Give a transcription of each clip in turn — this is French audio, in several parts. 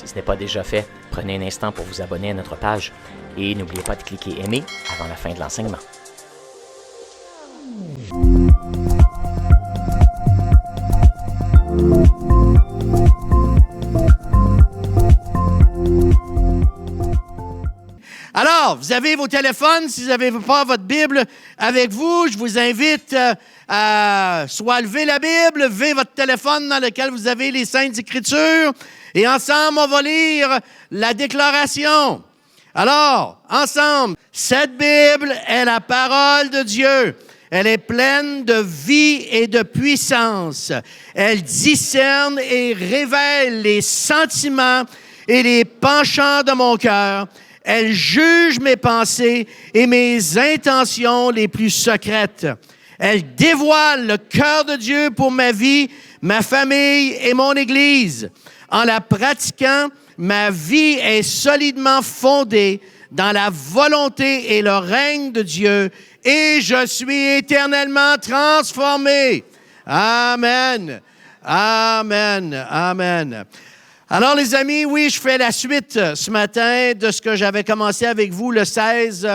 ce n'est pas déjà fait, prenez un instant pour vous abonner à notre page et n'oubliez pas de cliquer aimer avant la fin de l'enseignement. Alors, vous avez vos téléphones, si vous n'avez pas votre Bible avec vous, je vous invite à soit lever la Bible, lever votre téléphone dans lequel vous avez les Saintes Écritures, et ensemble, on va lire la déclaration. Alors, ensemble, cette Bible est la parole de Dieu. Elle est pleine de vie et de puissance. Elle discerne et révèle les sentiments et les penchants de mon cœur. Elle juge mes pensées et mes intentions les plus secrètes. Elle dévoile le cœur de Dieu pour ma vie, ma famille et mon Église. En la pratiquant, ma vie est solidement fondée dans la volonté et le règne de Dieu et je suis éternellement transformé. Amen. Amen. Amen. Alors, les amis, oui, je fais la suite ce matin de ce que j'avais commencé avec vous le 16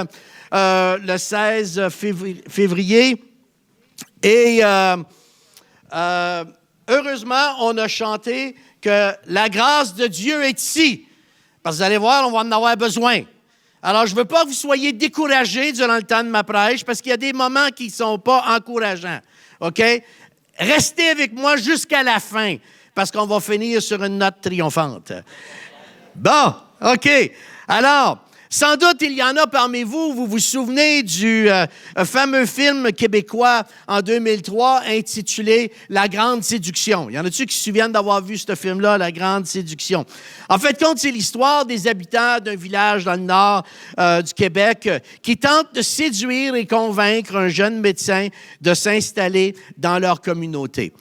février. Et heureusement, on a chanté que la grâce de Dieu est ici. Parce que vous allez voir, on va en avoir besoin. Alors, je ne veux pas que vous soyez découragés durant le temps de ma prêche parce qu'il y a des moments qui ne sont pas encourageants. OK? Restez avec moi jusqu'à la fin. Parce qu'on va finir sur une note triomphante. Bon, OK. Alors, sans doute, il y en a parmi vous, vous vous souvenez du fameux film québécois en 2003 intitulé « La Grande Séduction ». Il y en a-tu qui se souviennent d'avoir vu ce film-là, « La Grande Séduction ». En fait, c'est l'histoire des habitants d'un village dans le nord du Québec qui tentent de séduire et convaincre un jeune médecin de s'installer dans leur communauté.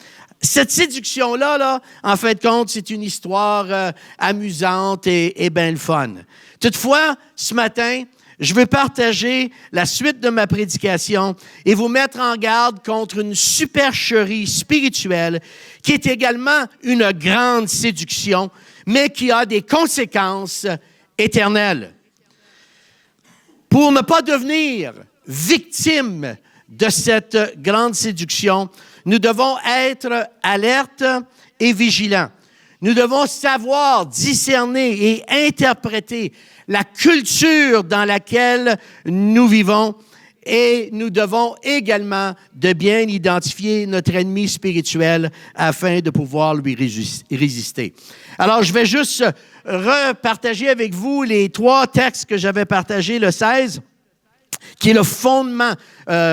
Cette séduction-là, en fait de compte, c'est une histoire amusante et bien le fun. Toutefois, ce matin, je veux partager la suite de ma prédication et vous mettre en garde contre une supercherie spirituelle qui est également une grande séduction, mais qui a des conséquences éternelles. Pour ne pas devenir victime de cette grande séduction, nous devons être alertes et vigilants. Nous devons savoir discerner et interpréter la culture dans laquelle nous vivons et nous devons également de bien identifier notre ennemi spirituel afin de pouvoir lui résister. Alors, je vais juste repartager avec vous les 3 textes que j'avais partagés le 16, qui est le fondement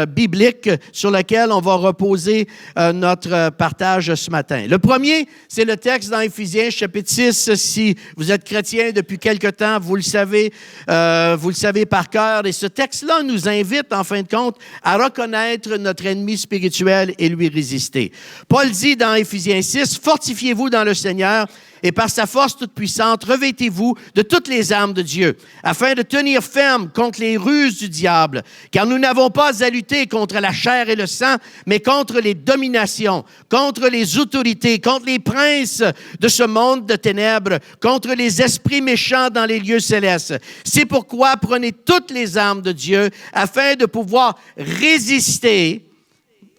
biblique sur lequel on va reposer notre partage ce matin. Le premier, c'est le texte dans Éphésiens, chapitre 6. Si vous êtes chrétien depuis quelque temps, vous le savez par cœur. Et ce texte-là nous invite, en fin de compte, à reconnaître notre ennemi spirituel et lui résister. Paul dit dans Éphésiens 6, « Fortifiez-vous dans le Seigneur et par sa force toute puissante, revêtez-vous de toutes les armes de Dieu, afin de tenir ferme contre les ruses du diable. Car nous n'avons pas à lutter contre la chair et le sang, mais contre les dominations, contre les autorités, contre les princes de ce monde de ténèbres, contre les esprits méchants dans les lieux célestes. C'est pourquoi prenez toutes les armes de Dieu, afin de pouvoir résister. »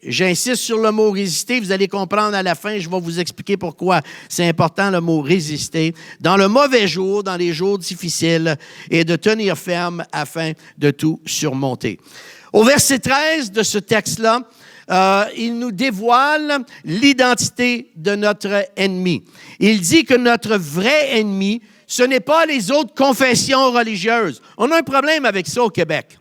J'insiste sur le mot « résister », vous allez comprendre à la fin, je vais vous expliquer pourquoi c'est important le mot « résister », dans le mauvais jour, dans les jours difficiles, et de tenir ferme afin de tout surmonter. Au verset 13 de ce texte-là, il nous dévoile l'identité de notre ennemi. Il dit que notre vrai ennemi, ce n'est pas les autres confessions religieuses. On a un problème avec ça au Québec.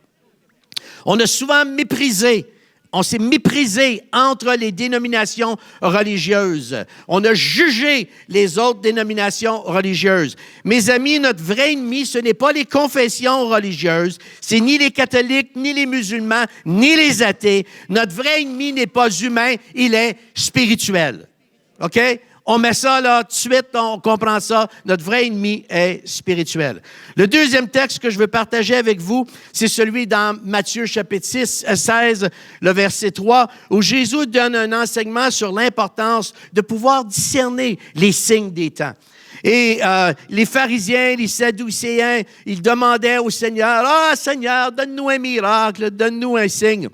On a souvent méprisé. On s'est méprisé entre les dénominations religieuses. On a jugé les autres dénominations religieuses. Mes amis, notre vrai ennemi, ce n'est pas les confessions religieuses. C'est ni les catholiques, ni les musulmans, ni les athées. Notre vrai ennemi n'est pas humain, il est spirituel. OK? On met ça là, tout de suite, on comprend ça. Notre vrai ennemi est spirituel. Le deuxième texte que je veux partager avec vous, c'est celui dans Matthieu chapitre 16, le verset 3, où Jésus donne un enseignement sur l'importance de pouvoir discerner les signes des temps. Et les pharisiens, les sadducéens, ils demandaient au Seigneur, « Ah, Seigneur, donne-nous un miracle, donne-nous un signe. »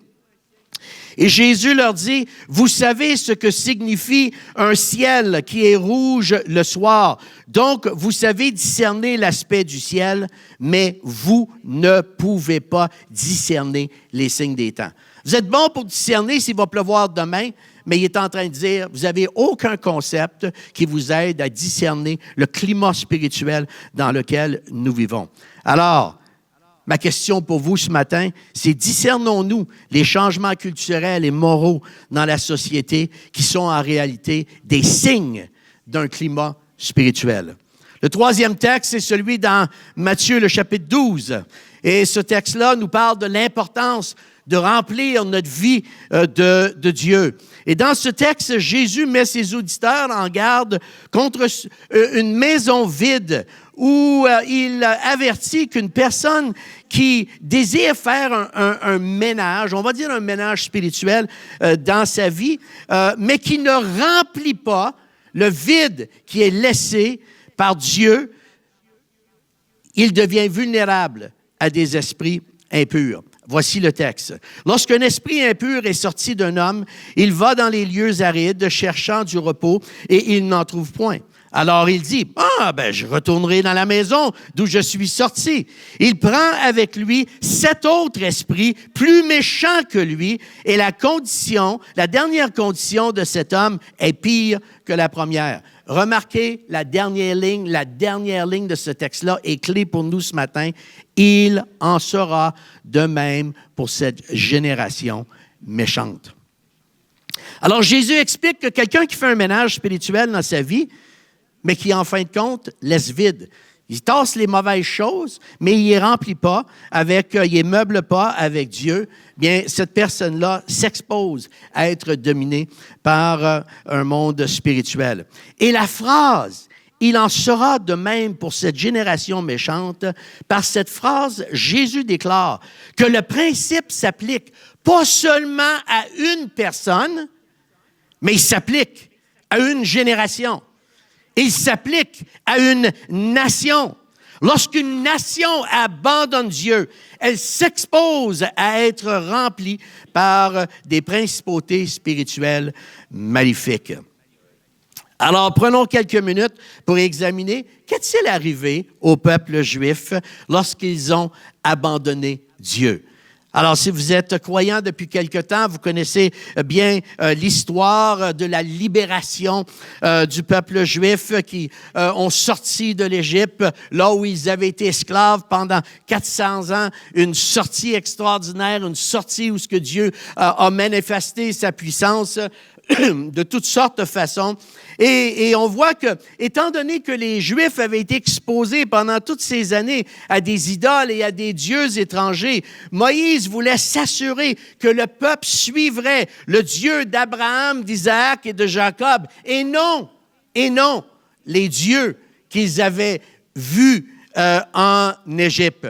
Et Jésus leur dit, « Vous savez ce que signifie un ciel qui est rouge le soir. Donc, vous savez discerner l'aspect du ciel, mais vous ne pouvez pas discerner les signes des temps. » Vous êtes bon pour discerner s'il va pleuvoir demain, mais il est en train de dire, vous n'avez aucun concept qui vous aide à discerner le climat spirituel dans lequel nous vivons. Alors, ma question pour vous ce matin, c'est discernons-nous les changements culturels et moraux dans la société qui sont en réalité des signes d'un climat spirituel. Le troisième texte, c'est celui dans Matthieu, le chapitre 12. Et ce texte-là nous parle de l'importance de remplir notre vie de Dieu. Et dans ce texte, Jésus met ses auditeurs en garde contre une maison vide où il avertit qu'une personne qui désire faire un ménage, on va dire un ménage spirituel dans sa vie, mais qui ne remplit pas le vide qui est laissé par Dieu, il devient vulnérable à des esprits impurs. Voici le texte. Lorsqu'un esprit impur est sorti d'un homme, il va dans les lieux arides cherchant du repos et il n'en trouve point. Alors il dit, « Ah, je retournerai dans la maison d'où je suis sorti. » Il prend avec lui 7 autres esprits plus méchants que lui et la dernière condition de cet homme est pire que la première. Remarquez la dernière ligne de ce texte-là est clé pour nous ce matin. Il en sera de même pour cette génération méchante. Alors Jésus explique que quelqu'un qui fait un ménage spirituel dans sa vie, mais qui, en fin de compte, laisse vide. Il tasse les mauvaises choses, mais il ne les remplit pas il ne les meuble pas avec Dieu. Bien, cette personne-là s'expose à être dominée par un monde spirituel. Et la phrase « Il en sera de même pour cette génération méchante », par cette phrase, Jésus déclare que le principe s'applique pas seulement à une personne, mais il s'applique à une génération. Il s'applique à une nation. Lorsqu'une nation abandonne Dieu, elle s'expose à être remplie par des principautés spirituelles maléfiques. Alors, prenons quelques minutes pour examiner qu'est-il arrivé au peuple juif lorsqu'ils ont abandonné Dieu. Alors, si vous êtes croyant depuis quelque temps, vous connaissez bien l'histoire de la libération du peuple juif qui ont sorti de l'Égypte, là où ils avaient été esclaves pendant 400 ans, une sortie extraordinaire, une sortie où ce que Dieu a manifesté sa puissance de toutes sortes de façons. Et on voit que, étant donné que les Juifs avaient été exposés pendant toutes ces années à des idoles et à des dieux étrangers, Moïse voulait s'assurer que le peuple suivrait le Dieu d'Abraham, d'Isaac et de Jacob, et non les dieux qu'ils avaient vus en Égypte.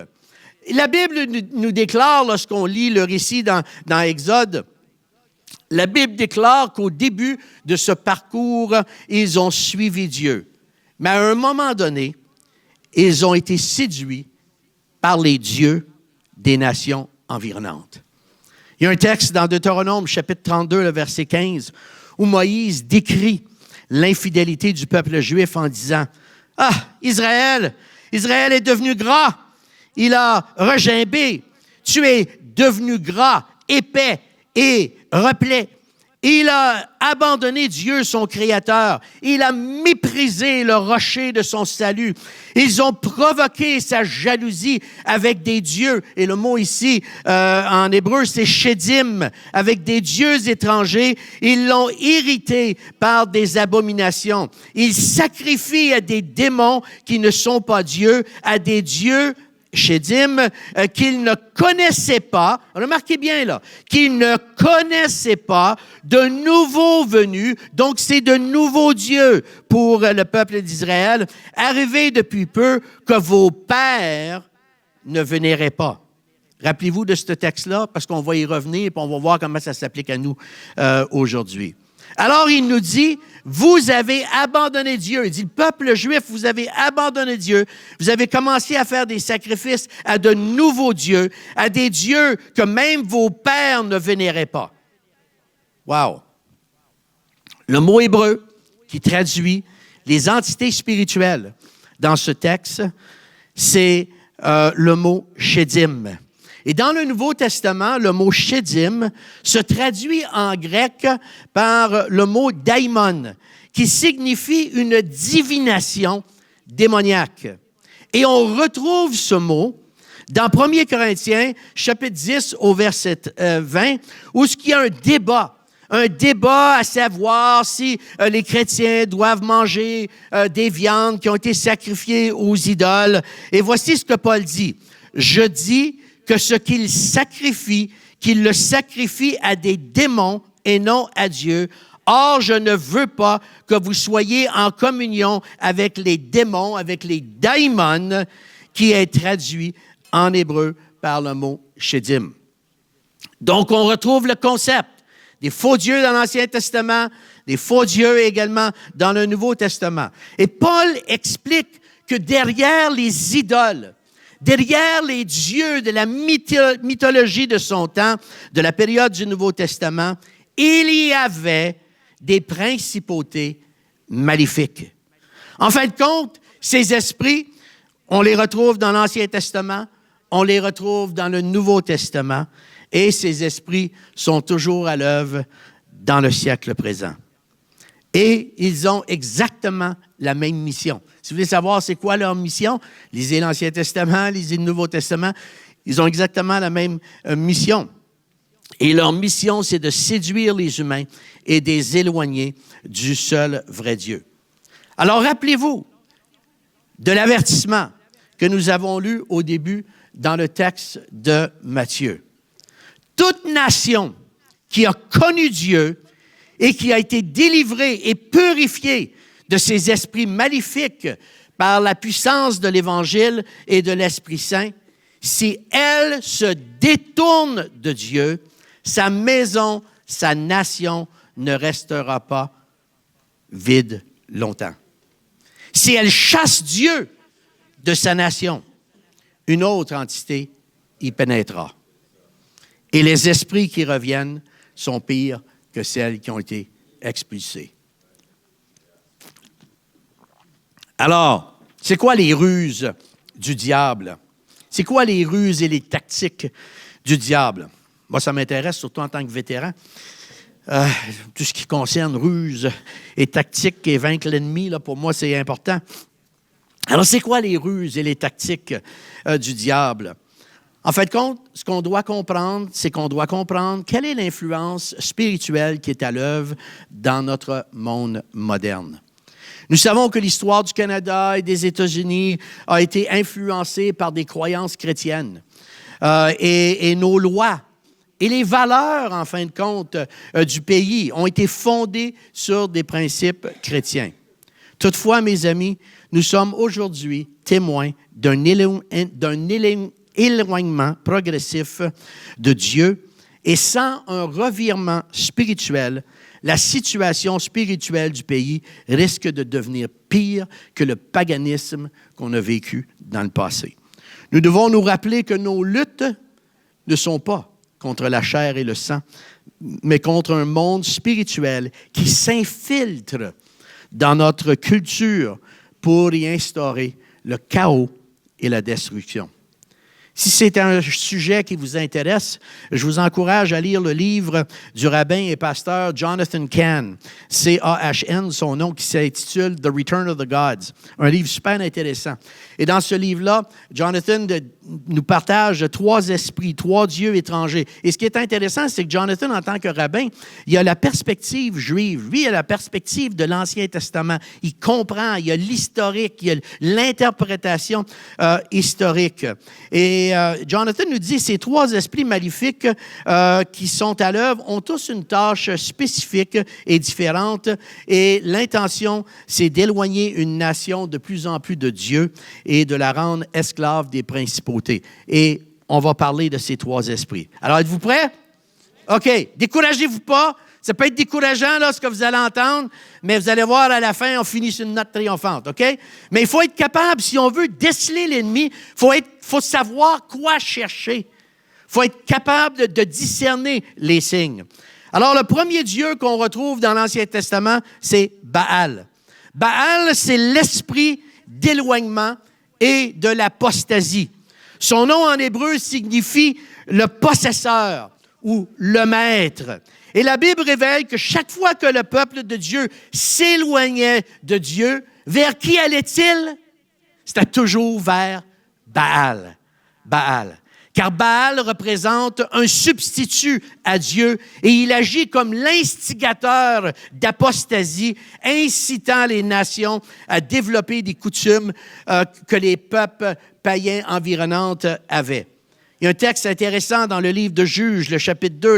La Bible nous déclare, lorsqu'on lit le récit dans Exode, la Bible déclare qu'au début de ce parcours, ils ont suivi Dieu. Mais à un moment donné, ils ont été séduits par les dieux des nations environnantes. Il y a un texte dans Deutéronome, chapitre 32, le verset 15, où Moïse décrit l'infidélité du peuple juif en disant, « Ah, Israël est devenu gras, il a regimbé, tu es devenu gras, épais, et replet. Il a abandonné Dieu, son Créateur. Il a méprisé le rocher de son salut. Ils ont provoqué sa jalousie avec des dieux. Et le mot ici, en hébreu, c'est Shedim, avec des dieux étrangers. Ils l'ont irrité par des abominations. Ils sacrifient à des démons qui ne sont pas Dieu, à des dieux Shedim, qu'ils ne connaissaient pas, remarquez bien là, qu'ils ne connaissaient pas de nouveaux venus, donc c'est de nouveaux dieux pour le peuple d'Israël, arrivés depuis peu que vos pères ne vénéraient pas. Rappelez-vous de ce texte-là, parce qu'on va y revenir et on va voir comment ça s'applique à nous aujourd'hui. Alors, il nous dit, vous avez abandonné Dieu. Il dit, le peuple juif, vous avez abandonné Dieu. Vous avez commencé à faire des sacrifices à de nouveaux dieux, à des dieux que même vos pères ne vénéraient pas. Wow! Le mot hébreu qui traduit les entités spirituelles dans ce texte, c'est le mot « shedim ». Et dans le Nouveau Testament, le mot « shedim » se traduit en grec par le mot « daimon », qui signifie une divination démoniaque. Et on retrouve ce mot dans 1 Corinthiens, chapitre 10, au verset 20, où il y a un débat à savoir si les chrétiens doivent manger des viandes qui ont été sacrifiées aux idoles. Et voici ce que Paul dit. « Je dis que ce qu'ils sacrifient, qu'ils le sacrifient à des démons et non à Dieu. Or, je ne veux pas que vous soyez en communion avec les démons, avec les daimons, qui est traduit en hébreu par le mot « shedim ». Donc, on retrouve le concept des faux dieux dans l'Ancien Testament, des faux dieux également dans le Nouveau Testament. Et Paul explique que derrière les idoles, derrière les dieux de la mythologie de son temps, de la période du Nouveau Testament, il y avait des principautés maléfiques. En fin de compte, ces esprits, on les retrouve dans l'Ancien Testament, on les retrouve dans le Nouveau Testament, et ces esprits sont toujours à l'œuvre dans le siècle présent. Et ils ont exactement la même mission. Si vous voulez savoir c'est quoi leur mission, lisez l'Ancien Testament, lisez le Nouveau Testament, ils ont exactement la même mission. Et leur mission, c'est de séduire les humains et de les éloigner du seul vrai Dieu. Alors, rappelez-vous de l'avertissement que nous avons lu au début dans le texte de Matthieu. Toute nation qui a connu Dieu et qui a été délivrée et purifiée de ses esprits maléfiques par la puissance de l'Évangile et de l'Esprit Saint, si elle se détourne de Dieu, sa maison, sa nation ne restera pas vide longtemps. Si elle chasse Dieu de sa nation, une autre entité y pénétrera. Et les esprits qui reviennent sont pires que celles qui ont été expulsées. Alors, c'est quoi les ruses du diable? C'est quoi les ruses et les tactiques du diable? Moi, ça m'intéresse, surtout en tant que vétéran. Tout ce qui concerne ruses et tactiques et vaincre l'ennemi, là, pour moi, c'est important. Alors, c'est quoi les ruses et les tactiques du diable? En fait, ce qu'on doit comprendre, c'est qu'on doit comprendre quelle est l'influence spirituelle qui est à l'œuvre dans notre monde moderne. Nous savons que l'histoire du Canada et des États-Unis a été influencée par des croyances chrétiennes et nos lois et les valeurs, en fin de compte, du pays ont été fondées sur des principes chrétiens. Toutefois, mes amis, nous sommes aujourd'hui témoins d'un éloignement progressif de Dieu et sans un revirement spirituel, la situation spirituelle du pays risque de devenir pire que le paganisme qu'on a vécu dans le passé. Nous devons nous rappeler que nos luttes ne sont pas contre la chair et le sang, mais contre un monde spirituel qui s'infiltre dans notre culture pour y instaurer le chaos et la destruction. Si c'est un sujet qui vous intéresse, je vous encourage à lire le livre du rabbin et pasteur Jonathan Cahn, C-A-H-N, son nom, qui s'intitule « The Return of the Gods », un livre super intéressant. Et dans ce livre-là, Jonathan nous partage 3 esprits, 3 dieux étrangers. Et ce qui est intéressant, c'est que Jonathan, en tant que rabbin, il a la perspective juive. Lui, il a la perspective de l'Ancien Testament. Il comprend, il a l'historique, il a l'interprétation historique. Et Jonathan nous dit, ces 3 esprits maléfiques qui sont à l'œuvre ont tous une tâche spécifique et différente. Et l'intention, c'est d'éloigner une nation de plus en plus de Dieu et de la rendre esclave des principautés. Et on va parler de ces 3 esprits. Alors, êtes-vous prêts? OK. Découragez-vous pas. Ça peut être décourageant, là, ce que vous allez entendre, mais vous allez voir, à la fin, on finit sur une note triomphante, OK? Mais il faut être capable, si on veut déceler l'ennemi, il faut savoir quoi chercher. Il faut être capable de discerner les signes. Alors, le premier dieu qu'on retrouve dans l'Ancien Testament, c'est Baal. Baal, c'est l'esprit d'éloignement et de l'apostasie. Son nom en hébreu signifie le possesseur ou le maître. Et la Bible révèle que chaque fois que le peuple de Dieu s'éloignait de Dieu, vers qui allait-il? C'était toujours vers Baal. Baal. Car Baal représente un substitut à Dieu et il agit comme l'instigateur d'apostasie, incitant les nations à développer des coutumes que les peuples païens environnants avaient. Il y a un texte intéressant dans le livre de Juges, le chapitre 2,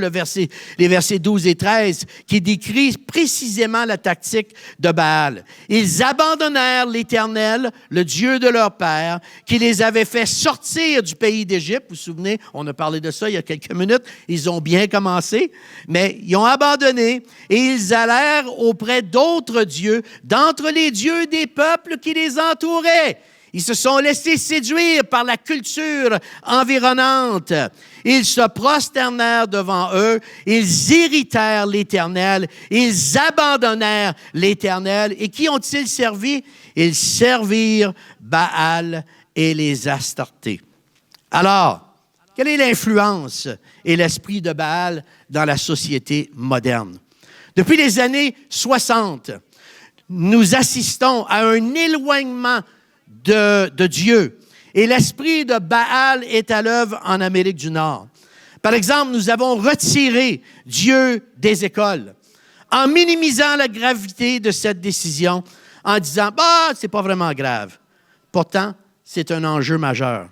les versets 12 et 13, qui décrit précisément la tactique de Baal. Ils abandonnèrent l'Éternel, le Dieu de leur père, qui les avait fait sortir du pays d'Égypte. Vous vous souvenez, on a parlé de ça il y a quelques minutes. Ils ont bien commencé, mais ils ont abandonné et ils allèrent auprès d'autres dieux, d'entre les dieux des peuples qui les entouraient. Ils se sont laissés séduire par la culture environnante. Ils se prosternèrent devant eux, ils irritèrent l'Éternel, ils abandonnèrent l'Éternel. Et qui ont-ils servi? Ils servirent Baal et les Astartés. Alors, quelle est l'influence et l'esprit de Baal dans la société moderne? Depuis les années 60, nous assistons à un éloignement de Dieu. Et l'esprit de Baal est à l'œuvre en Amérique du Nord. Par exemple, nous avons retiré Dieu des écoles en minimisant la gravité de cette décision, en disant « bah, c'est pas vraiment grave ». Pourtant, c'est un enjeu majeur.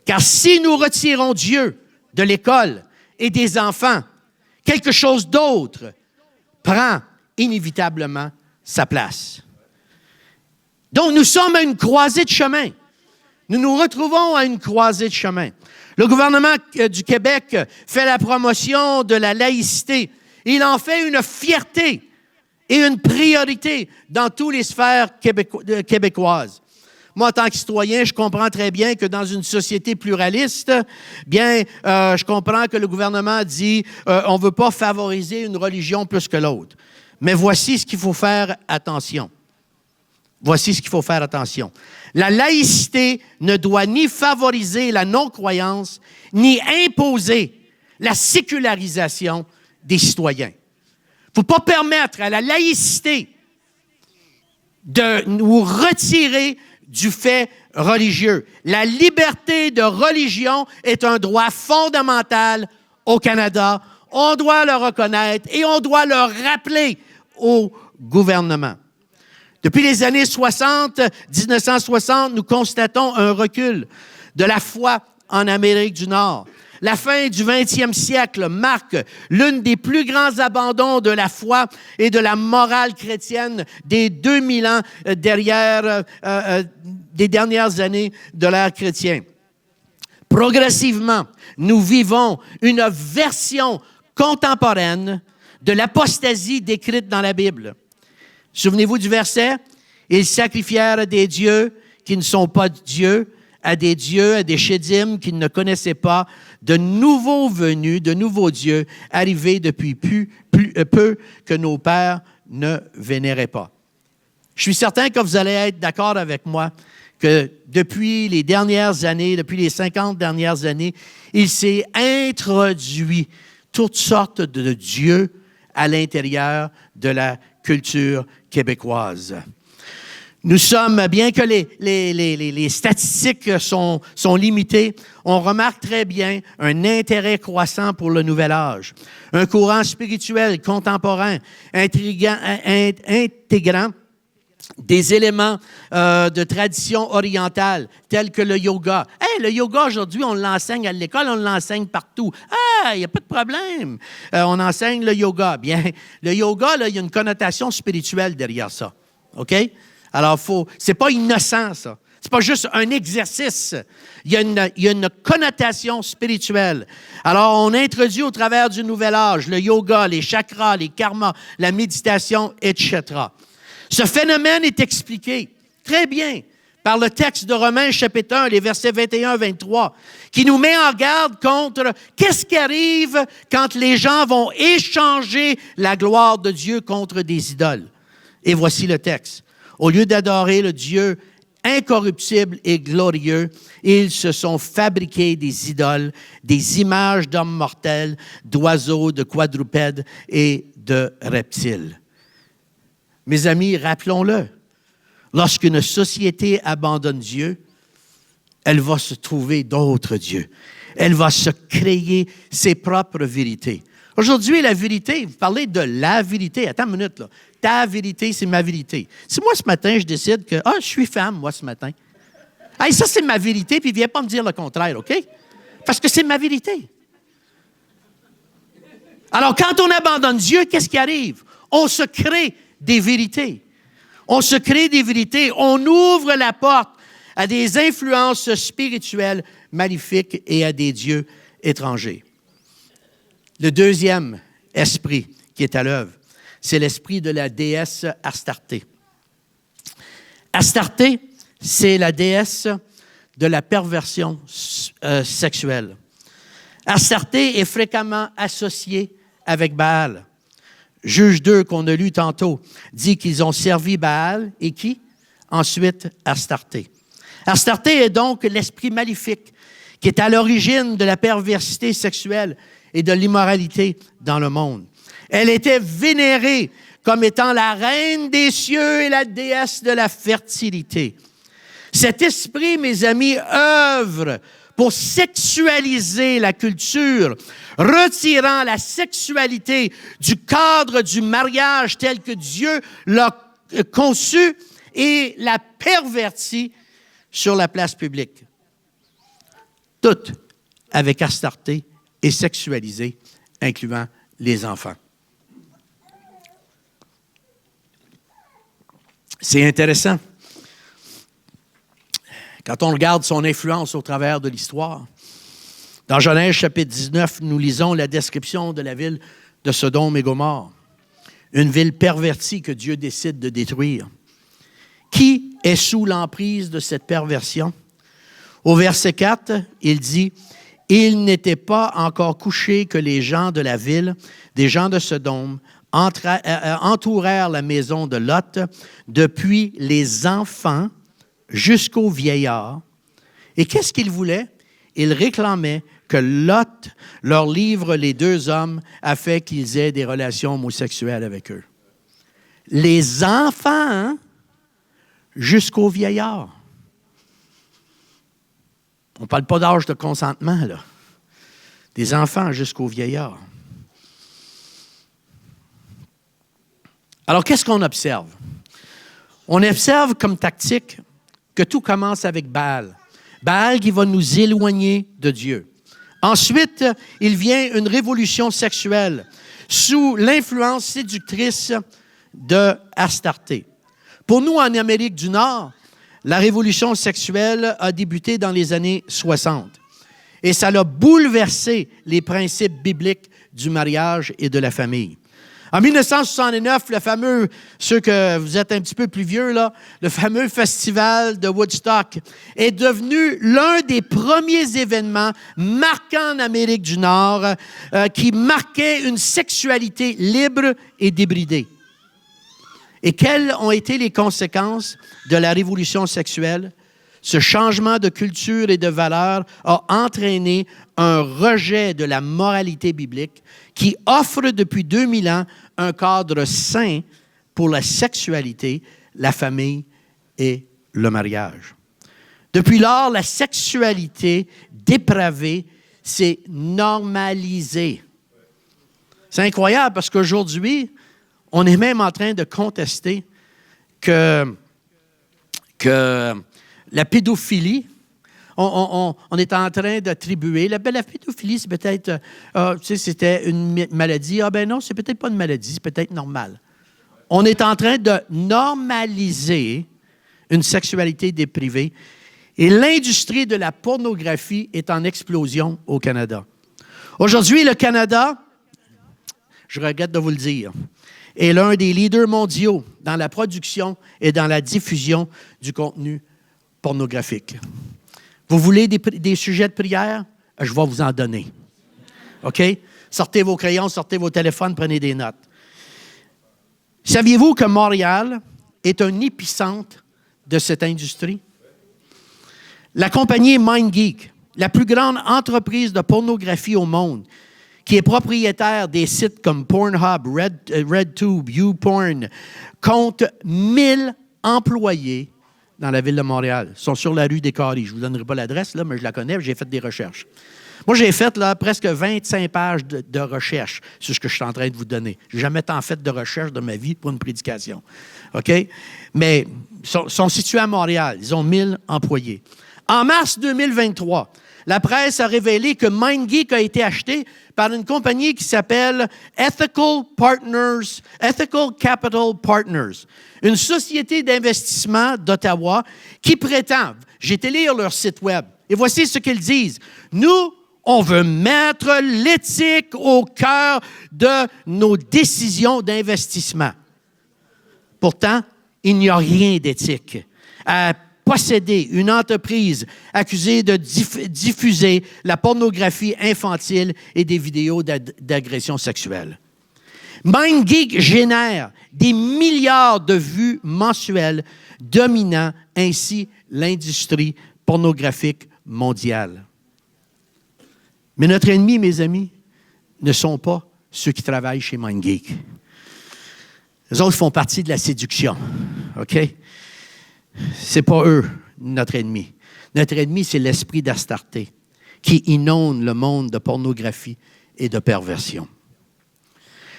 Car si nous retirons Dieu de l'école et des enfants, quelque chose d'autre prend inévitablement sa place. Donc, nous sommes à une croisée de chemin. Nous nous retrouvons à une croisée de chemin. Le gouvernement du Québec fait la promotion de la laïcité. Il en fait une fierté et une priorité dans toutes les sphères québécoises. Moi, en tant que citoyen, je comprends très bien que dans une société pluraliste, je comprends que le gouvernement dit on ne veut pas favoriser une religion plus que l'autre. Mais voici ce qu'il faut faire attention. Voici ce qu'il faut faire attention. La laïcité ne doit ni favoriser la non-croyance, ni imposer la sécularisation des citoyens. Il ne faut pas permettre à la laïcité de nous retirer du fait religieux. La liberté de religion est un droit fondamental au Canada. On doit le reconnaître et on doit le rappeler au gouvernement. Depuis les années 1960, nous constatons un recul de la foi en Amérique du Nord. La fin du 20e siècle marque l'une des plus grands abandons de la foi et de la morale chrétienne des 2000 ans des dernières années de l'ère chrétienne. Progressivement, nous vivons une version contemporaine de l'apostasie décrite dans la Bible. Souvenez-vous du verset? Ils sacrifièrent à des dieux qui ne sont pas dieux, à des dieux, à des chédim qu'ils ne connaissaient pas, de nouveaux venus, de nouveaux dieux, arrivés depuis peu que nos pères ne vénéraient pas. Je suis certain que vous allez être d'accord avec moi que depuis les dernières années, depuis les 50 dernières années, il s'est introduit toutes sortes de dieux à l'intérieur de la culture québécoise. Nous sommes, bien que les statistiques sont limitées, on remarque très bien un intérêt croissant pour le nouvel âge. Un courant spirituel contemporain intégrant des éléments de tradition orientale, tels que le yoga. Hey, le yoga, aujourd'hui, on l'enseigne à l'école, on l'enseigne partout. Ah, il n'y a pas de problème. On enseigne le yoga. Bien, le yoga, là, il y a une connotation spirituelle derrière ça. OK? Alors, c'est pas innocent, ça. C'est pas juste un exercice. Il y a une connotation spirituelle. Alors, on introduit au travers du nouvel âge le yoga, les chakras, les karmas, la méditation, etc. Ce phénomène est expliqué très bien par le texte de Romains, chapitre 1, les versets 21-23, qui nous met en garde contre qu'est-ce qui arrive quand les gens vont échanger la gloire de Dieu contre des idoles. Et voici le texte. Au lieu d'adorer le Dieu incorruptible et glorieux, ils se sont fabriqués des idoles, des images d'hommes mortels, d'oiseaux, de quadrupèdes et de reptiles. Mes amis, rappelons-le, lorsqu'une société abandonne Dieu, elle va se trouver d'autres dieux. Elle va se créer ses propres vérités. Aujourd'hui, la vérité, vous parlez de la vérité. Attends une minute, là. Ta vérité, c'est ma vérité. Si moi, ce matin, je décide que, je suis femme, moi, ce matin. Hey, ça, c'est ma vérité, puis viens pas me dire le contraire, OK? Parce que c'est ma vérité. Alors, quand on abandonne Dieu, qu'est-ce qui arrive? On se crée des vérités. On se crée des vérités. On ouvre la porte à des influences spirituelles maléfiques et à des dieux étrangers. Le deuxième esprit qui est à l'œuvre, c'est l'esprit de la déesse Astarté. Astarté, c'est la déesse de la perversion sexuelle. Astarté est fréquemment associée avec Baal. Juge 2, qu'on a lu tantôt, dit qu'ils ont servi Baal et qui? Ensuite, Astarté. Astarté est donc l'esprit maléfique qui est à l'origine de la perversité sexuelle et de l'immoralité dans le monde. Elle était vénérée comme étant la reine des cieux et la déesse de la fertilité. Cet esprit, mes amis, œuvre pour sexualiser la culture, retirant la sexualité du cadre du mariage tel que Dieu l'a conçu et la pervertit sur la place publique. Tout avec Astarté et sexualisé, incluant les enfants. C'est intéressant. Quand on regarde son influence au travers de l'histoire, dans Genèse chapitre 19, nous lisons la description de la ville de Sodome et Gomorrhe, une ville pervertie que Dieu décide de détruire. Qui est sous l'emprise de cette perversion? Au verset 4, il dit « Il n'était pas encore couché que les gens de la ville, des gens de Sodome, entourèrent la maison de Lot, depuis les enfants jusqu'aux vieillards. » Et qu'est-ce qu'ils voulaient? Ils réclamaient que Lot leur livre les deux hommes afin qu'ils aient des relations homosexuelles avec eux. Les enfants jusqu'aux vieillards. On ne parle pas d'âge de consentement, là. Des enfants jusqu'aux vieillards. Alors, qu'est-ce qu'on observe? On observe comme tactique que tout commence avec Baal. Baal qui va nous éloigner de Dieu. Ensuite, il vient une révolution sexuelle sous l'influence séductrice de Astarté. Pour nous, en Amérique du Nord, la révolution sexuelle a débuté dans les années 60 et ça a bouleversé les principes bibliques du mariage et de la famille. En 1969, le fameux, ceux que vous êtes un petit peu plus vieux, là, le fameux festival de Woodstock est devenu l'un des premiers événements marquants en Amérique du Nord qui marquait une sexualité libre et débridée. Et quelles ont été les conséquences de la révolution sexuelle? Ce changement de culture et de valeurs a entraîné un rejet de la moralité biblique qui offre depuis 2000 ans un cadre sain pour la sexualité, la famille et le mariage. Depuis lors, la sexualité dépravée s'est normalisée. C'est incroyable parce qu'aujourd'hui, on est même en train de contester que la pédophilie, on est en train d'attribuer. La pédophilie, c'est peut-être, c'était une maladie. Ah ben non, c'est peut-être pas une maladie, c'est peut-être normal. On est en train de normaliser une sexualité déprivée. Et l'industrie de la pornographie est en explosion au Canada. Aujourd'hui, le Canada, je regrette de vous le dire, est l'un des leaders mondiaux dans la production et dans la diffusion du contenu pornographique. Vous voulez des sujets de prière? Je vais vous en donner. OK? Sortez vos crayons, sortez vos téléphones, prenez des notes. Saviez-vous que Montréal est un épicentre de cette industrie? La compagnie MindGeek, la plus grande entreprise de pornographie au monde, qui est propriétaire des sites comme Pornhub, RedTube, YouPorn, compte 1000 employés dans la ville de Montréal. Ils sont sur la rue des Caries. Je ne vous donnerai pas l'adresse, là, mais je la connais, j'ai fait des recherches. Moi, j'ai fait là, presque 25 pages de recherche sur ce que je suis en train de vous donner. Je n'ai jamais tant fait de recherche de ma vie pour une prédication. OK? Mais ils sont situés à Montréal. Ils ont 1000 employés. En mars 2023, la presse a révélé que MindGeek a été acheté par une compagnie qui s'appelle Ethical Capital Partners, une société d'investissement d'Ottawa qui prétend, j'ai été lire leur site web, et voici ce qu'ils disent. Nous, on veut mettre l'éthique au cœur de nos décisions d'investissement. Pourtant, il n'y a rien d'éthique à posséder une entreprise accusée de diffuser la pornographie infantile et des vidéos d'agression sexuelle. MindGeek génère des milliards de vues mensuelles, dominant ainsi l'industrie pornographique mondiale. Mais notre ennemi, mes amis, ne sont pas ceux qui travaillent chez MindGeek. Les autres font partie de la séduction, OK? C'est pas eux, notre ennemi. Notre ennemi, c'est l'esprit d'Astarté qui inonde le monde de pornographie et de perversion.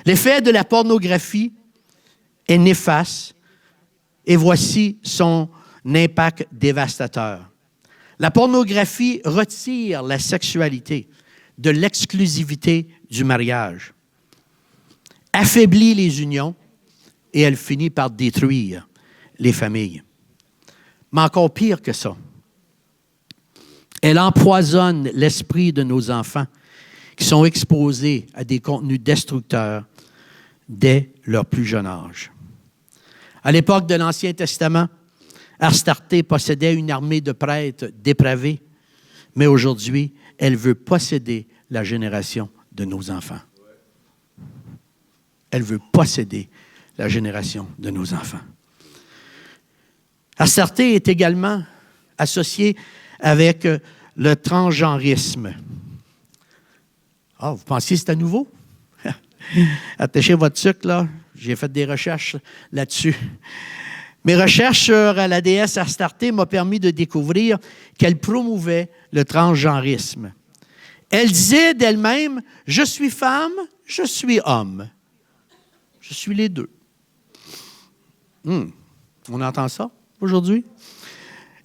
L'effet de la pornographie est néfaste et voici son impact dévastateur. La pornographie retire la sexualité de l'exclusivité du mariage, affaiblit les unions et elle finit par détruire les familles. Mais encore pire que ça, elle empoisonne l'esprit de nos enfants qui sont exposés à des contenus destructeurs dès leur plus jeune âge. À l'époque de l'Ancien Testament, Astarté possédait une armée de prêtres dépravés, mais aujourd'hui, elle veut posséder la génération de nos enfants. Elle veut posséder la génération de nos enfants. Astarté est également associé avec le transgenrisme. Ah, vous pensiez que c'était nouveau? Attachez votre sucre, là. J'ai fait des recherches là-dessus. Mes recherches sur la déesse Astarté m'ont permis de découvrir qu'elle promouvait le transgenrisme. Elle disait d'elle-même, « Je suis femme, je suis homme. Je suis les deux. » On entend ça aujourd'hui?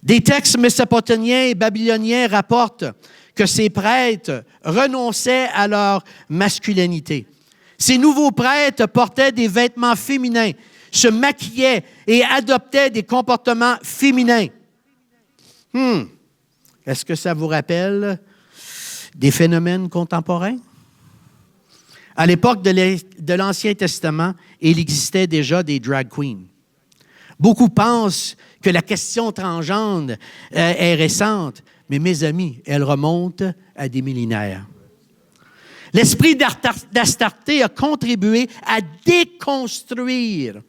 Des textes mésopotamiens et babyloniens rapportent que ces prêtres renonçaient à leur masculinité. Ces nouveaux prêtres portaient des vêtements féminins, se maquillaient et adoptaient des comportements féminins. Est-ce que ça vous rappelle des phénomènes contemporains? À l'époque de l'Ancien Testament, il existait déjà des drag queens. Beaucoup pensent que la question transgenre est récente, mais mes amis, elle remonte à des millénaires. L'esprit d'Astarté a contribué à déconstruire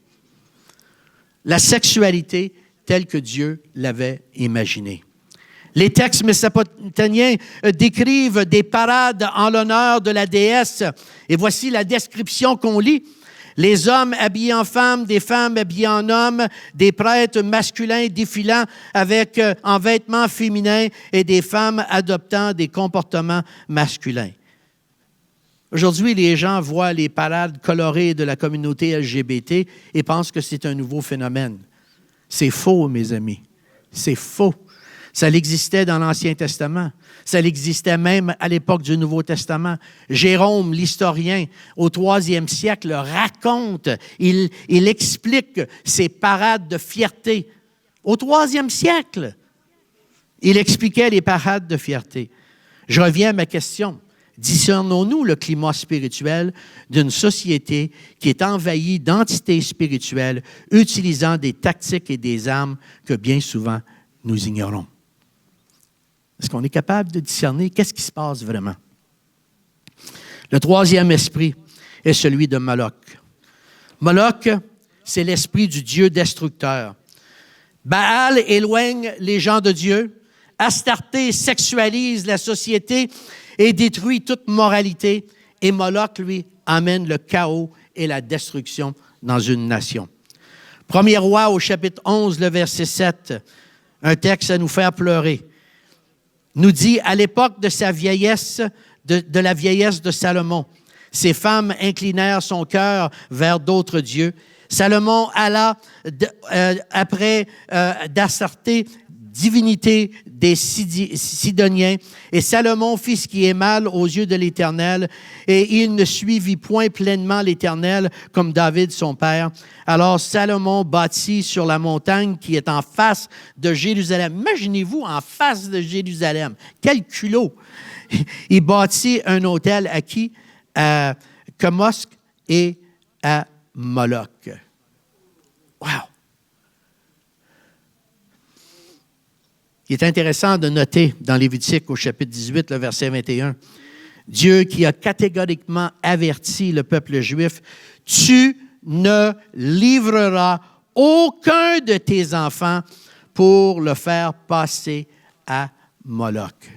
la sexualité telle que Dieu l'avait imaginée. Les textes mésopotamiens décrivent des parades en l'honneur de la déesse. Et voici la description qu'on lit. Les hommes habillés en femmes, des femmes habillées en hommes, des prêtres masculins défilant en vêtements féminins et des femmes adoptant des comportements masculins. Aujourd'hui, les gens voient les parades colorées de la communauté LGBT et pensent que c'est un nouveau phénomène. C'est faux, mes amis. C'est faux. Ça existait dans l'Ancien Testament. Ça existait même à l'époque du Nouveau Testament. Jérôme, l'historien, au IIIe siècle, raconte, il explique ces parades de fierté Au 3e siècle, il expliquait les parades de fierté. Je reviens à ma question. Discernons-nous le climat spirituel d'une société qui est envahie d'entités spirituelles utilisant des tactiques et des armes que bien souvent nous ignorons? Est-ce qu'on est capable de discerner qu'est-ce qui se passe vraiment? Le 3e esprit est celui de Moloch. Moloch, c'est l'esprit du Dieu destructeur. Baal éloigne les gens de Dieu. Astarté sexualise la société et détruit toute moralité. Et Moloch, lui, amène le chaos et la destruction dans une nation. Premier roi au chapitre 11, le verset 7, un texte à nous faire pleurer, nous dit, à l'époque de sa vieillesse, de la vieillesse de Salomon, ses femmes inclinèrent son cœur vers d'autres dieux. Salomon alla après d'Astarté, divinité des Sidoniens, et Salomon fit ce qui est mal aux yeux de l'Éternel, et il ne suivit point pleinement l'Éternel comme David son père. Alors Salomon bâtit sur la montagne qui est en face de Jérusalem. Imaginez-vous en face de Jérusalem. Quel culot! Il bâtit un autel à qui? À Kemosh et à Moloch. Wow! Il est intéressant de noter dans Lévitique, au chapitre 18, le verset 21, Dieu qui a catégoriquement averti le peuple juif, « Tu ne livreras aucun de tes enfants pour le faire passer à Moloch. »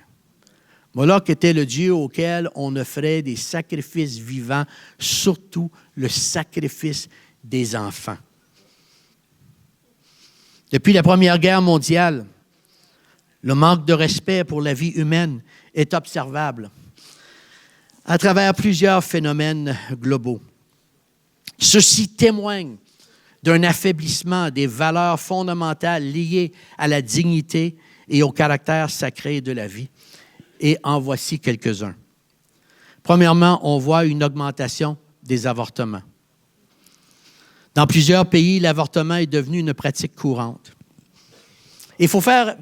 Moloch était le dieu auquel on offrait des sacrifices vivants, surtout le sacrifice des enfants. Depuis la Première Guerre mondiale, le manque de respect pour la vie humaine est observable à travers plusieurs phénomènes globaux. Ceci témoigne d'un affaiblissement des valeurs fondamentales liées à la dignité et au caractère sacré de la vie. Et en voici quelques-uns. Premièrement, on voit une augmentation des avortements. Dans plusieurs pays, l'avortement est devenu une pratique courante. Il faut faire...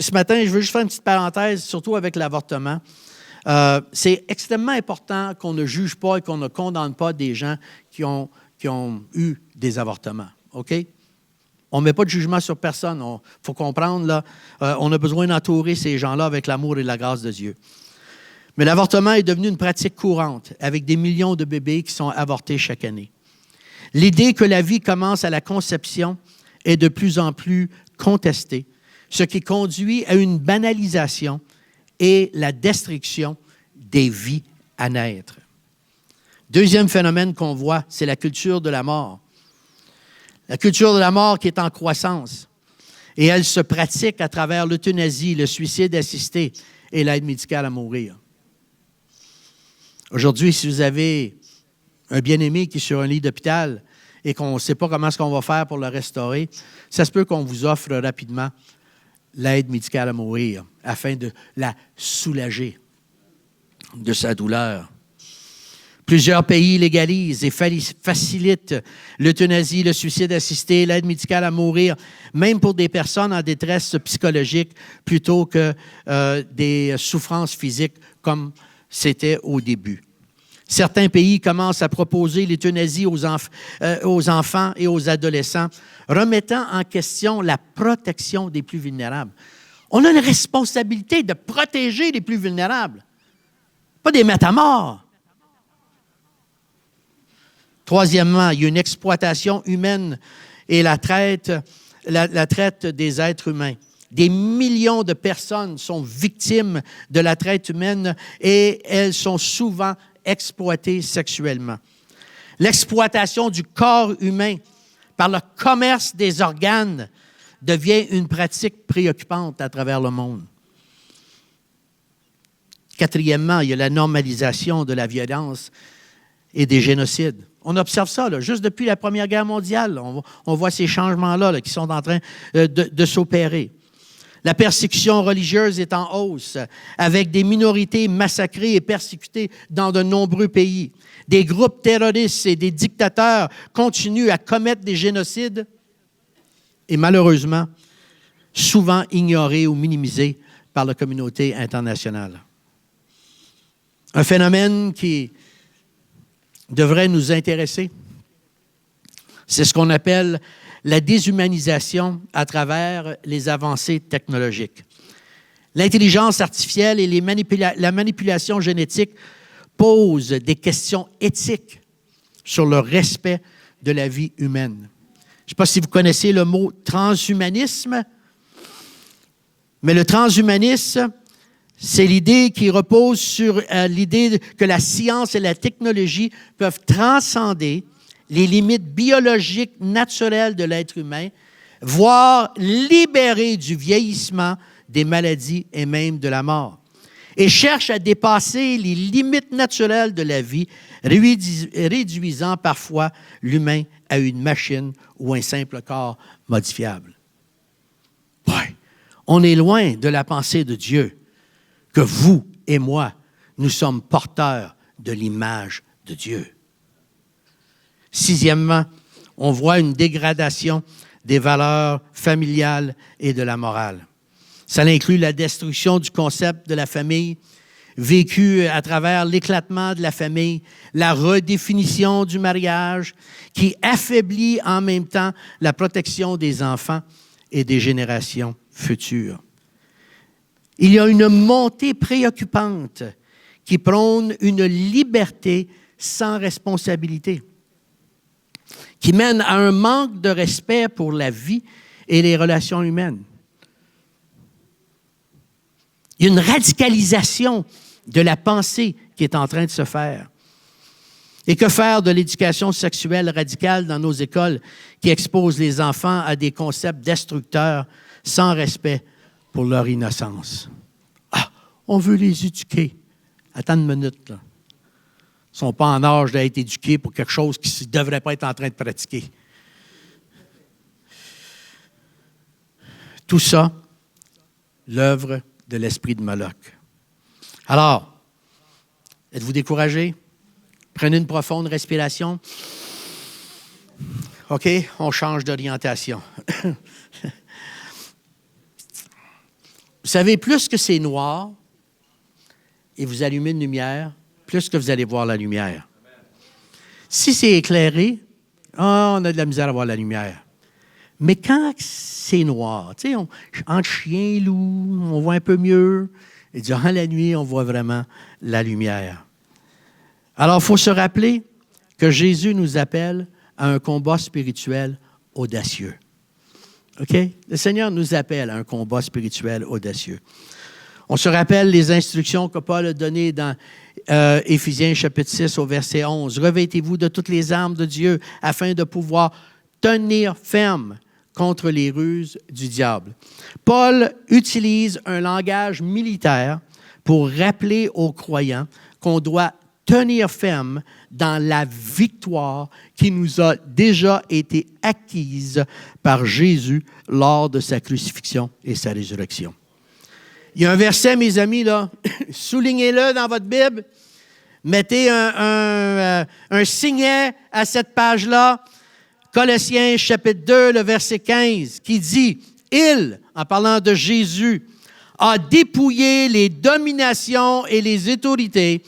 Ce matin, je veux juste faire une petite parenthèse, surtout avec l'avortement. C'est extrêmement important qu'on ne juge pas et qu'on ne condamne pas des gens qui ont eu des avortements. OK? On ne met pas de jugement sur personne. Il faut comprendre, là, on a besoin d'entourer ces gens-là avec l'amour et la grâce de Dieu. Mais l'avortement est devenu une pratique courante, avec des millions de bébés qui sont avortés chaque année. L'idée que la vie commence à la conception est de plus en plus contestée, ce qui conduit à une banalisation et la destruction des vies à naître. Deuxième phénomène qu'on voit, c'est la culture de la mort. La culture de la mort qui est en croissance. Et elle se pratique à travers l'euthanasie, le suicide assisté et l'aide médicale à mourir. Aujourd'hui, si vous avez un bien-aimé qui est sur un lit d'hôpital et qu'on ne sait pas comment est-ce qu'on va faire pour le restaurer, ça se peut qu'on vous offre rapidement l'aide médicale à mourir afin de la soulager de sa douleur. Plusieurs pays légalisent et facilitent l'euthanasie, le suicide assisté, l'aide médicale à mourir, même pour des personnes en détresse psychologique plutôt que des souffrances physiques comme c'était au début. Certains pays commencent à proposer l'euthanasie aux enfants et aux adolescents, remettant en question la protection des plus vulnérables. On a une responsabilité de protéger les plus vulnérables, pas des mettre à mort. Troisièmement, il y a une exploitation humaine et la traite des êtres humains. Des millions de personnes sont victimes de la traite humaine et elles sont souvent exploitées sexuellement. L'exploitation du corps humain par le commerce des organes devient une pratique préoccupante à travers le monde. Quatrièmement, il y a la normalisation de la violence et des génocides. On observe ça, là, juste depuis la Première Guerre mondiale. On voit ces changements-là qui sont en train de s'opérer. La persécution religieuse est en hausse, avec des minorités massacrées et persécutées dans de nombreux pays. Des groupes terroristes et des dictateurs continuent à commettre des génocides. Et malheureusement, souvent ignoré ou minimisé par la communauté internationale. Un phénomène qui devrait nous intéresser, c'est ce qu'on appelle la déshumanisation à travers les avancées technologiques. L'intelligence artificielle et la manipulation génétique posent des questions éthiques sur le respect de la vie humaine. Je ne sais pas si vous connaissez le mot transhumanisme, mais le transhumanisme, c'est l'idée qui repose sur l'idée que la science et la technologie peuvent transcender les limites biologiques naturelles de l'être humain, voire libérer du vieillissement, des maladies et même de la mort, et cherche à dépasser les limites naturelles de la vie, réduisant parfois l'humain à une machine ou un simple corps modifiable. Ouais, on est loin de la pensée de Dieu, que vous et moi, nous sommes porteurs de l'image de Dieu. Sixièmement, on voit une dégradation des valeurs familiales et de la morale. Ça inclut la destruction du concept de la famille, vécu à travers l'éclatement de la famille, la redéfinition du mariage, qui affaiblit en même temps la protection des enfants et des générations futures. Il y a une montée préoccupante qui prône une liberté sans responsabilité, qui mène à un manque de respect pour la vie et les relations humaines. Il y a une radicalisation de la pensée qui est en train de se faire. Et que faire de l'éducation sexuelle radicale dans nos écoles qui expose les enfants à des concepts destructeurs sans respect pour leur innocence? Ah, on veut les éduquer. Attends une minute, là. Ils ne sont pas en âge d'être éduqués pour quelque chose qu'ils ne devraient pas être en train de pratiquer. Tout ça, l'œuvre de l'esprit de Moloch. Alors, êtes-vous découragé? Prenez une profonde respiration. OK, on change d'orientation. Vous savez, plus que c'est noir et vous allumez une lumière, plus que vous allez voir la lumière. Si c'est éclairé, on a de la misère à voir la lumière. Mais quand c'est noir, tu sais, entre chien et loup, on voit un peu mieux. Et durant la nuit, on voit vraiment la lumière. Alors, il faut se rappeler que Jésus nous appelle à un combat spirituel audacieux. OK? Le Seigneur nous appelle à un combat spirituel audacieux. On se rappelle les instructions que Paul a données dans Éphésiens chapitre 6 au verset 11. « Revêtez-vous de toutes les armes de Dieu afin de pouvoir tenir ferme contre les ruses du diable. » Paul utilise un langage militaire pour rappeler aux croyants qu'on doit tenir ferme dans la victoire qui nous a déjà été acquise par Jésus lors de sa crucifixion et sa résurrection. Il y a un verset, mes amis, là, soulignez-le dans votre Bible, mettez un signet à cette page-là, Colossiens chapitre 2, le verset 15, qui dit « Il, en parlant de Jésus, a dépouillé les dominations et les autorités.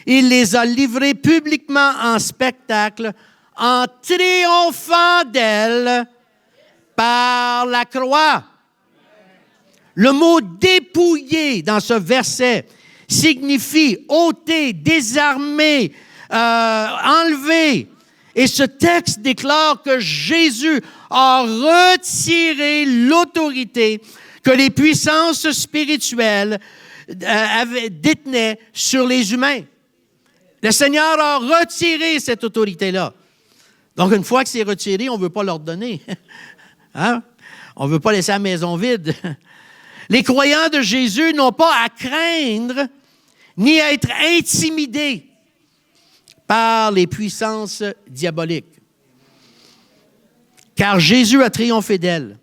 Il les a livrées publiquement en spectacle, en triomphant d'elles par la croix. » Le mot « dépouiller » dans ce verset signifie ôter, désarmer, enlever. Et ce texte déclare que Jésus a retiré l'autorité que les puissances spirituelles détenaient sur les humains. Le Seigneur a retiré cette autorité-là. Donc, une fois que c'est retiré, on ne veut pas leur donner. Hein? On ne veut pas laisser la maison vide. Les croyants de Jésus n'ont pas à craindre ni à être intimidés par les puissances diaboliques. Car Jésus a triomphé d'elles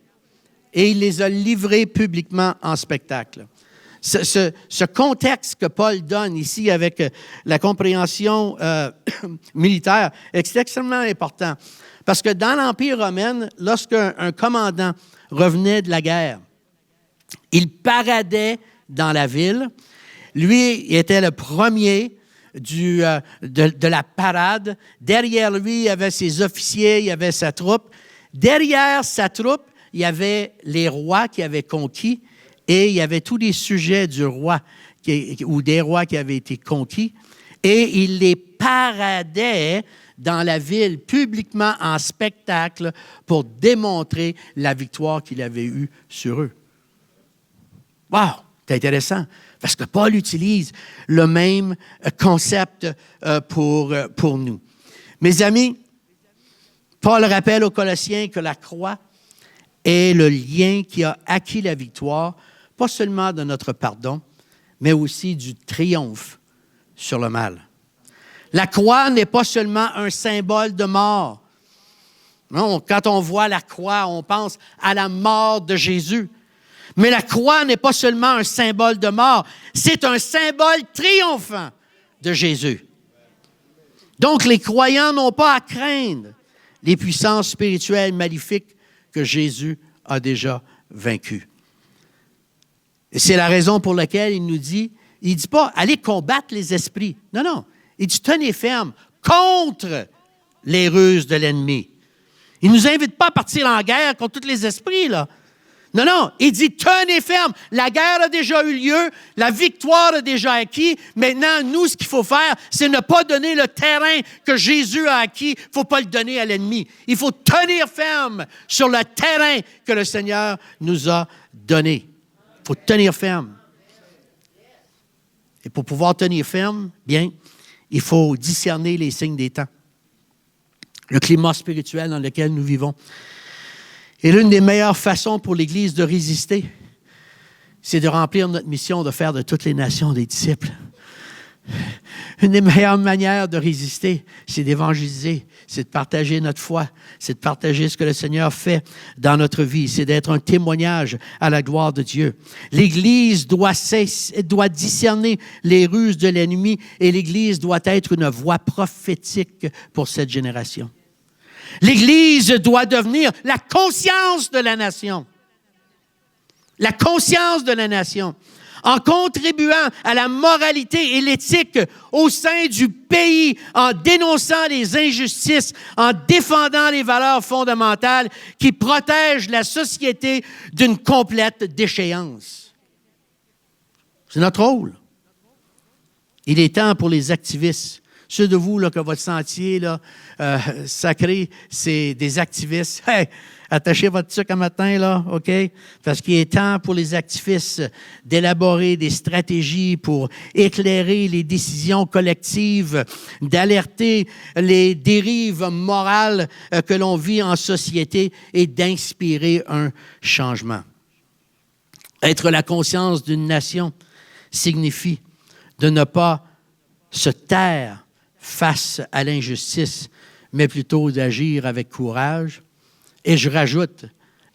et il les a livrées publiquement en spectacle. Ce contexte que Paul donne ici avec la compréhension militaire est extrêmement important. Parce que dans l'Empire romain, lorsqu'un commandant revenait de la guerre, Il paradait dans la ville. Lui, il était le premier de la parade. Derrière lui, il y avait ses officiers, il y avait sa troupe. Derrière sa troupe, il y avait les rois qui avaient conquis et il y avait tous les sujets du roi ou des rois qui avaient été conquis. Et il les paradait dans la ville publiquement en spectacle pour démontrer la victoire qu'il avait eue sur eux. Wow! C'est intéressant, parce que Paul utilise le même concept pour nous. Mes amis, Paul rappelle aux Colossiens que la croix est le lien qui a acquis la victoire, pas seulement de notre pardon, mais aussi du triomphe sur le mal. La croix n'est pas seulement un symbole de mort. Non, quand on voit la croix, on pense à la mort de Jésus. Mais la croix n'est pas seulement un symbole de mort, c'est un symbole triomphant de Jésus. Donc, les croyants n'ont pas à craindre les puissances spirituelles maléfiques que Jésus a déjà vaincues. Et c'est la raison pour laquelle il nous dit, il ne dit pas « allez combattre les esprits ». Non, non. Il dit « tenez ferme contre les ruses de l'ennemi ». Il ne nous invite pas à partir en guerre contre tous les esprits, là. Non, non, il dit, tenez ferme. La guerre a déjà eu lieu, la victoire a déjà acquis. Maintenant, nous, ce qu'il faut faire, c'est ne pas donner le terrain que Jésus a acquis. Il ne faut pas le donner à l'ennemi. Il faut tenir ferme sur le terrain que le Seigneur nous a donné. Il faut tenir ferme. Et pour pouvoir tenir ferme, bien, il faut discerner les signes des temps. Le climat spirituel dans lequel nous vivons. Et l'une des meilleures façons pour l'Église de résister, c'est de remplir notre mission de faire de toutes les nations des disciples. Une des meilleures manières de résister, c'est d'évangéliser, c'est de partager notre foi, c'est de partager ce que le Seigneur fait dans notre vie, c'est d'être un témoignage à la gloire de Dieu. L'Église doit discerner les ruses de l'ennemi et l'Église doit être une voix prophétique pour cette génération. L'Église doit devenir la conscience de la nation. La conscience de la nation. En contribuant à la moralité et l'éthique au sein du pays, en dénonçant les injustices, en défendant les valeurs fondamentales qui protègent la société d'une complète déchéance. C'est notre rôle. Il est temps pour les activistes. Ceux de vous, là, que votre sentier là, sacré, c'est des activistes. Hey, attachez votre sucre un matin, là, OK? Parce qu'il est temps pour les activistes d'élaborer des stratégies pour éclairer les décisions collectives, d'alerter les dérives morales que l'on vit en société et d'inspirer un changement. Être la conscience d'une nation signifie de ne pas se taire face à l'injustice, mais plutôt d'agir avec courage. Et je rajoute,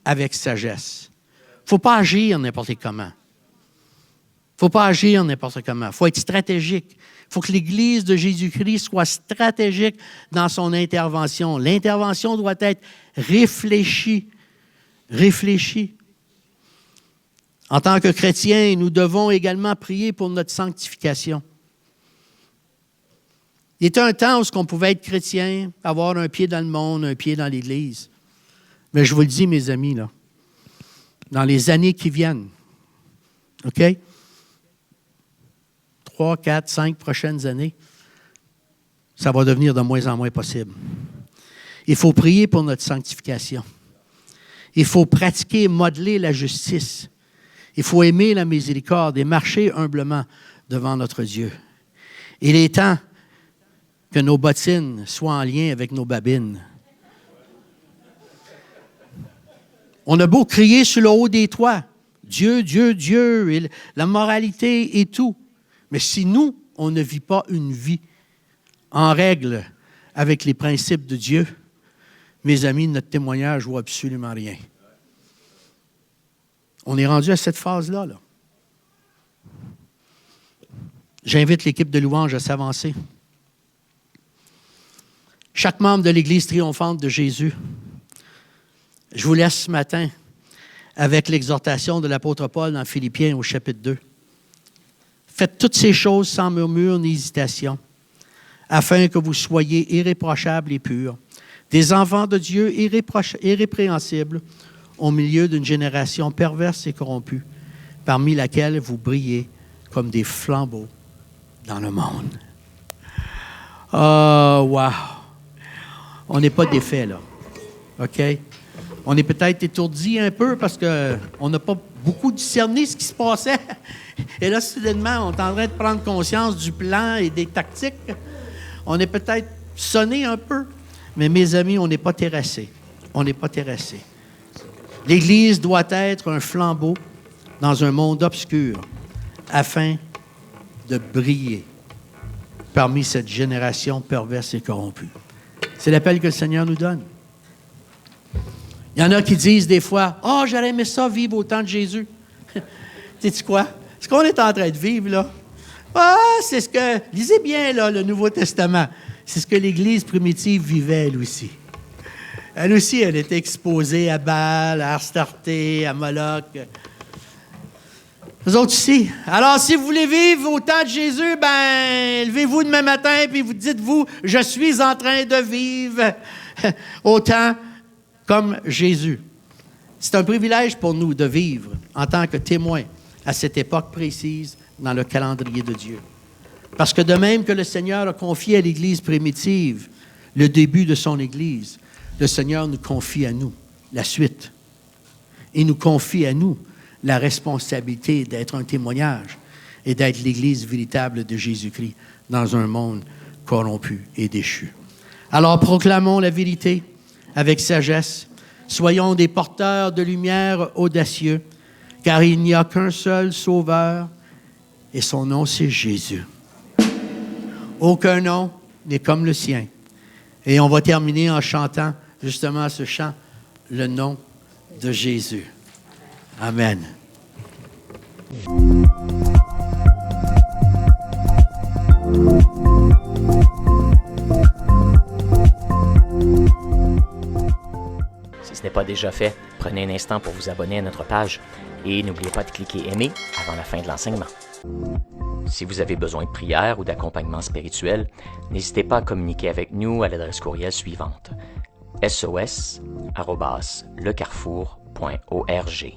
avec sagesse. Il ne faut pas agir n'importe comment. Il ne faut pas agir n'importe comment. Il faut être stratégique. Il faut que l'Église de Jésus-Christ soit stratégique dans son intervention. L'intervention doit être réfléchie. Réfléchie. En tant que chrétiens, nous devons également prier pour notre sanctification. Il était un temps où on pouvait être chrétien, avoir un pied dans le monde, un pied dans l'Église. Mais je vous le dis, mes amis, là, dans les années qui viennent, OK? 3, 4, 5 prochaines années, ça va devenir de moins en moins possible. Il faut prier pour notre sanctification. Il faut pratiquer et modeler la justice. Il faut aimer la miséricorde et marcher humblement devant notre Dieu. Il est temps que nos bottines soient en lien avec nos babines. On a beau crier sur le haut des toits, Dieu, Dieu, Dieu, et la moralité et tout. Mais si nous, on ne vit pas une vie en règle avec les principes de Dieu, mes amis, notre témoignage ne vaut absolument rien. On est rendu à cette phase-là. Là. J'invite l'équipe de louange à s'avancer. Chaque membre de l'Église triomphante de Jésus, je vous laisse ce matin avec l'exhortation de l'apôtre Paul dans Philippiens au chapitre 2. Faites toutes ces choses sans murmure ni hésitation, afin que vous soyez irréprochables et purs, des enfants de Dieu irrépréhensibles, au milieu d'une génération perverse et corrompue, parmi laquelle vous brillez comme des flambeaux dans le monde. Oh, wow! On n'est pas défait, là. OK? On est peut-être étourdi un peu parce qu'on n'a pas beaucoup discerné ce qui se passait. Et là, soudainement, on est en train de prendre conscience du plan et des tactiques. On est peut-être sonné un peu, mais mes amis, on n'est pas terrassés. On n'est pas terrassés. L'Église doit être un flambeau dans un monde obscur afin de briller parmi cette génération perverse et corrompue. C'est l'appel que le Seigneur nous donne. Il y en a qui disent des fois, « Oh, j'aurais aimé ça vivre au temps de Jésus. » Sais-tu quoi? Ce qu'on est en train de vivre, là, c'est ce que... Lisez bien, là, le Nouveau Testament. C'est ce que l'Église primitive vivait, elle aussi. Elle aussi, elle était exposée à Baal, à Astarté, à Moloch. Vous autres aussi. Alors, si vous voulez vivre au temps de Jésus, ben, levez-vous demain matin, puis vous dites-vous, « Je suis en train de vivre au temps comme Jésus. » C'est un privilège pour nous de vivre en tant que témoins à cette époque précise dans le calendrier de Dieu. Parce que de même que le Seigneur a confié à l'Église primitive le début de son Église, le Seigneur nous confie à nous la suite. Il nous confie à nous la responsabilité d'être un témoignage et d'être l'Église véritable de Jésus-Christ dans un monde corrompu et déchu. Alors proclamons la vérité avec sagesse. Soyons des porteurs de lumière audacieux, car il n'y a qu'un seul Sauveur, et son nom, c'est Jésus. Aucun nom n'est comme le sien. Et on va terminer en chantant justement ce chant, le nom de Jésus. Amen. Si ce n'est pas déjà fait, prenez un instant pour vous abonner à notre page et n'oubliez pas de cliquer aimer avant la fin de l'enseignement. Si vous avez besoin de prière ou d'accompagnement spirituel, n'hésitez pas à communiquer avec nous à l'adresse courriel suivante: sos@lecarrefour.org.